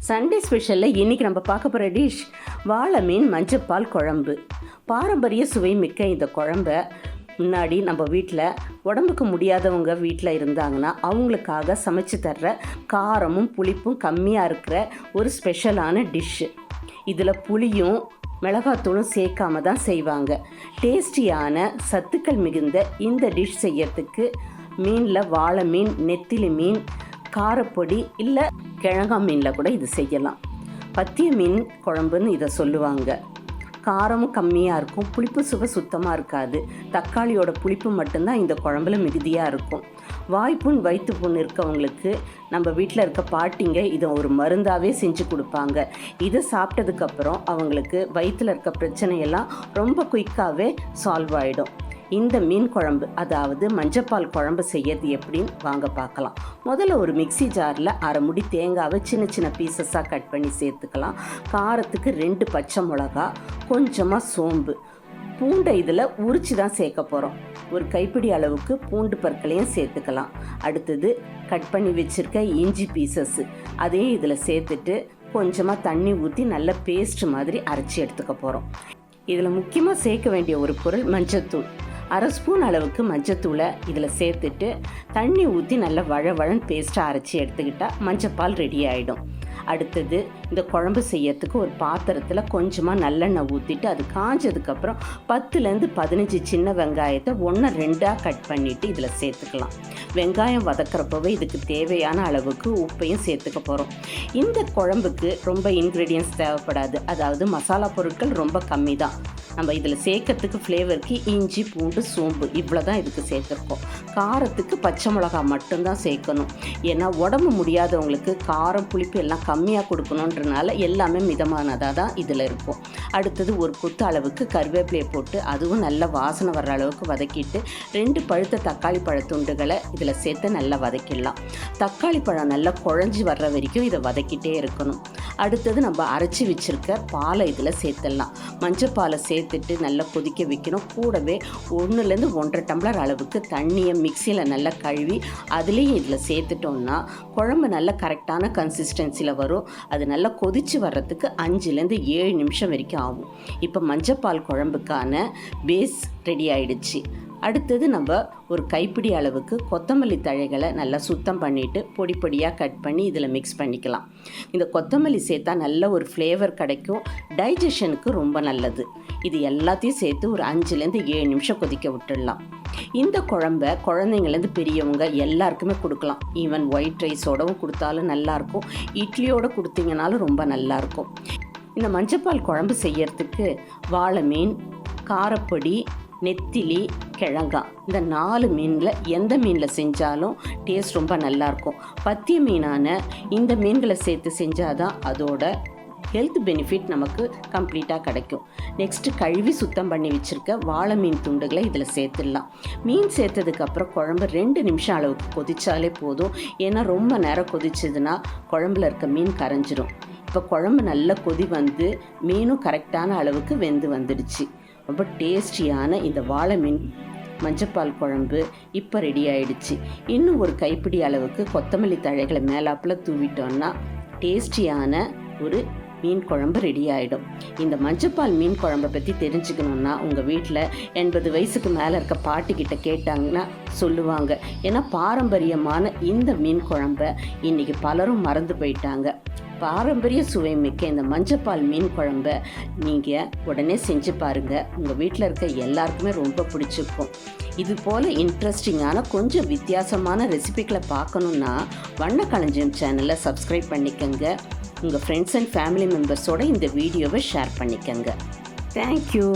Sunday ஸ்பெஷலில் இன்றைக்கி நம்ம பார்க்க போகிற டிஷ் வாழை மீன் மஞ்சப்பால் குழம்பு. பாரம்பரிய சுவை மிக்க இந்த குழம்ப முன்னாடி நம்ம வீட்டில் உடம்புக்கு முடியாதவங்க வீட்டில் இருந்தாங்கன்னா அவங்களுக்காக சமைச்சு தர்ற காரமும் புளிப்பும் கம்மியாக இருக்கிற ஒரு ஸ்பெஷலான டிஷ்ஷு. இதில் புளியும் மிளகாத்தூளும் சேர்க்காம தான் செய்வாங்க. டேஸ்டியான சத்துக்கள் மிகுந்த இந்த டிஷ் செய்யறதுக்கு மீனில் வாழை மீன், நெத்திலி மீன், காரப்பொடி இல்லை கிழங்கா மீனில் கூட இது செய்யலாம். பத்திய மீன் குழம்புன்னு இதை சொல்லுவாங்க. காரமும் கம்மியாக இருக்கும், புளிப்பு சுவை சுத்தமாக இருக்காது. தக்காளியோட புளிப்பு மட்டும்தான் இந்த குழம்புல மிகுதியாக இருக்கும். வாய்ப்புண் வயிற்றுப்புண் இருக்கவங்களுக்கு நம்ம வீட்டில் இருக்க பாட்டிங்க இதை ஒரு மருந்தாகவே செஞ்சு கொடுப்பாங்க. இதை சாப்பிட்டதுக்கப்புறம் அவங்களுக்கு வயிற்றில் இருக்க பிரச்சனையெல்லாம் ரொம்ப குயிக்காகவே சால்வ் ஆகிடும். இந்த மீன் குழம்பு, அதாவது மஞ்சப்பால் குழம்பு செய்யறது எப்படின்னு வாங்க பார்க்கலாம். முதல்ல ஒரு மிக்சி ஜாரில் அரை முடி தேங்காவை சின்ன சின்ன பீசஸாக கட் பண்ணி சேர்த்துக்கலாம். காரத்துக்கு 2 பச்சை மிளகா, கொஞ்சமாக சோம்பு, பூண்டை இதில் உரித்து தான் சேர்க்க போகிறோம். ஒரு கைப்பிடி அளவுக்கு பூண்டு பற்களையும் சேர்த்துக்கலாம். அடுத்தது கட் பண்ணி வச்சுருக்க இஞ்சி பீசஸ்ஸு அதையும் இதில் சேர்த்துட்டு கொஞ்சமாக தண்ணி ஊற்றி நல்ல பேஸ்ட் மாதிரி அரைச்சி எடுத்துக்க போகிறோம். இதில் முக்கியமாக சேர்க்க வேண்டிய ஒரு பொருள் மஞ்சத்தூள். அரை ஸ்பூன் அளவுக்கு மஞ்சத்தூளை இதில் சேர்த்துட்டு தண்ணி ஊற்றி நல்லா வழவழன்னு பேஸ்ட்டாக அரைச்சி எடுத்துக்கிட்டால் மஞ்சப்பால் ரெடி ஆகிடும். அடுத்தது இந்த குழம்பு செய்யறதுக்கு ஒரு பாத்திரத்தில் கொஞ்சமாக நல்லெண்ணெய் ஊற்றிட்டு அது காஞ்சதுக்கப்புறம் 10லேருந்து 15 சின்ன வெங்காயத்தை 1-2 கட் பண்ணிவிட்டு இதில் சேர்த்துக்கலாம். வெங்காயம் வதக்கிறப்பவே இதுக்கு தேவையான அளவுக்கு உப்பையும் சேர்த்துக்க போகிறோம். இந்த குழம்புக்கு ரொம்ப இன்க்ரீடியன்ஸ் தேவைப்படாது, அதாவது மசாலா பொருட்கள் ரொம்ப கம்மி தான். நம்ம இதில் சேர்க்கறதுக்கு ஃப்ளேவருக்கு இஞ்சி, பூண்டு, சோம்பு இவ்வளோ தான் இதுக்கு சேர்த்துருக்கோம். காரத்துக்கு பச்சை மிளகா மட்டும்தான் சேர்க்கணும். ஏன்னா உடம்பு முடியாதவங்களுக்கு காரம் புளிப்பு எல்லாம் கம்மியாக கொடுக்கணுன்றனால எல்லாமே மிதமானதாக தான் இதில் இருக்கும். அடுத்தது ஒரு கொத்து அளவுக்கு கருவேப்பிலையை போட்டு அதுவும் நல்ல வாசனை வர்ற அளவுக்கு வதக்கிட்டு 2 பழுத்த தக்காளி பழத்துண்டுகளை இதில் சேர்த்து நல்லா வதக்கிடலாம். தக்காளி பழம் நல்லா குழஞ்சி வர்ற வரைக்கும் இதை வதக்கிட்டே இருக்கணும். அடுத்தது நம்ம அரைச்சி வச்சுருக்க பாலை இதில் சேர்த்துடலாம். மஞ்சப்பாலை சேர்த்துட்டு நல்லா கொதிக்க வைக்கணும். கூடவே 1-1.5 டம்ளர் அளவுக்கு தண்ணியை மிக்சியில் நல்லா கழுவி அதுலேயும் இதில் சேர்த்துட்டோம்னா குழம்பு நல்ல கரெக்டான கன்சிஸ்டன்சியில் வரும். அது நல்லா கொதித்து வர்றதுக்கு 5-7 நிமிஷம் வரைக்கும் ஆகும். இப்போ மஞ்சப்பால் குழம்புக்கான பேஸ் ரெடி ஆயிடுச்சு. அடுத்தது நம்ம ஒரு கைப்பிடி அளவுக்கு கொத்தமல்லி தழைகளை நல்லா சுத்தம் பண்ணிவிட்டு பொடி பொடியாக கட் பண்ணி இதில் மிக்ஸ் பண்ணிக்கலாம். இந்த கொத்தமல்லி சேர்த்தா நல்ல ஒரு ஃப்ளேவர் கிடைக்கும், டைஜஷனுக்கு ரொம்ப நல்லது. இது எல்லாத்தையும் சேர்த்து ஒரு 5-7 நிமிஷம் கொதிக்க விட்டுடலாம். இந்த குழம்பை குழந்தைங்கலேருந்து பெரியவங்க எல்லாருக்குமே கொடுக்கலாம். ஈவன் ஒயிட் ரைஸோடவும் கொடுத்தாலும் நல்லாயிருக்கும், இட்லியோடு கொடுத்தீங்கனாலும் ரொம்ப நல்லாயிருக்கும். இந்த மஞ்சப்பால் குழம்பு செய்யறதுக்கு வாழை மீன், காரப்பொடி, நெத்திலி, கிழங்கா இந்த 4 மீனில் எந்த மீனில் செஞ்சாலும் டேஸ்ட் ரொம்ப நல்லாயிருக்கும். பத்திய மீனான இந்த மீன்களை சேர்த்து செஞ்சால் தான் அதோட ஹெல்த் பெனிஃபிட் நமக்கு கம்ப்ளீட்டாக கிடைக்கும். நெக்ஸ்ட்டு கழுவி சுத்தம் பண்ணி வச்சுருக்க வாழை மீன் துண்டுகளை இதில் சேர்த்துடலாம். மீன் சேர்த்ததுக்கப்புறம் குழம்பு 2 நிமிஷம் அளவுக்கு கொதிச்சாலே போதும். ஏன்னா ரொம்ப நேரம் கொதிச்சதுன்னா குழம்புல இருக்க மீன் கரைஞ்சிரும். இப்போ குழம்பு நல்லா கொதி வந்து மீனும் கரெக்டான அளவுக்கு வெந்து வந்துடுச்சு. ரொம்ப டேஸ்டியான இந்த வாழை மீன் மஞ்சப்பால் குழம்பு இப்போ ரெடி ஆயிடுச்சு. இன்னும் ஒரு கைப்பிடி அளவுக்கு கொத்தமல்லி தழைகளை மேலாப்பில் தூவிட்டோன்னா டேஸ்டியான ஒரு மீன் குழம்பு ரெடி ஆகிடும். இந்த மஞ்சப்பால் மீன் குழம்பை பற்றி தெரிஞ்சுக்கணுன்னா உங்கள் வீட்டில் 80 வயசுக்கு மேலே இருக்க பாட்டிக்கிட்ட கேட்டாங்கன்னா சொல்லுவாங்க. ஏன்னா பாரம்பரியமான இந்த மீன் குழம்பை இன்றைக்கி பலரும் மறந்து போயிட்டாங்க. பாரம்பரிய சுவை மிக்க இந்த மஞ்சப்பால் மீன் குழம்பை நீங்கள் உடனே செஞ்சு பாருங்கள். உங்கள் வீட்டில் இருக்க எல்லாருக்குமே ரொம்ப பிடிச்சிருக்கும். இது போல் இன்ட்ரெஸ்டிங்கான கொஞ்சம் வித்தியாசமான ரெசிபிகளை பார்க்கணுன்னா வண்ணக்களஞ்சியம் சேனலை சப்ஸ்கிரைப் பண்ணிக்கோங்க. உங்கள் ஃப்ரெண்ட்ஸ் அண்ட் ஃபேமிலி மெம்பர்ஸோடு இந்த வீடியோவை ஷேர் பண்ணிக்கோங்க. தேங்க்யூ.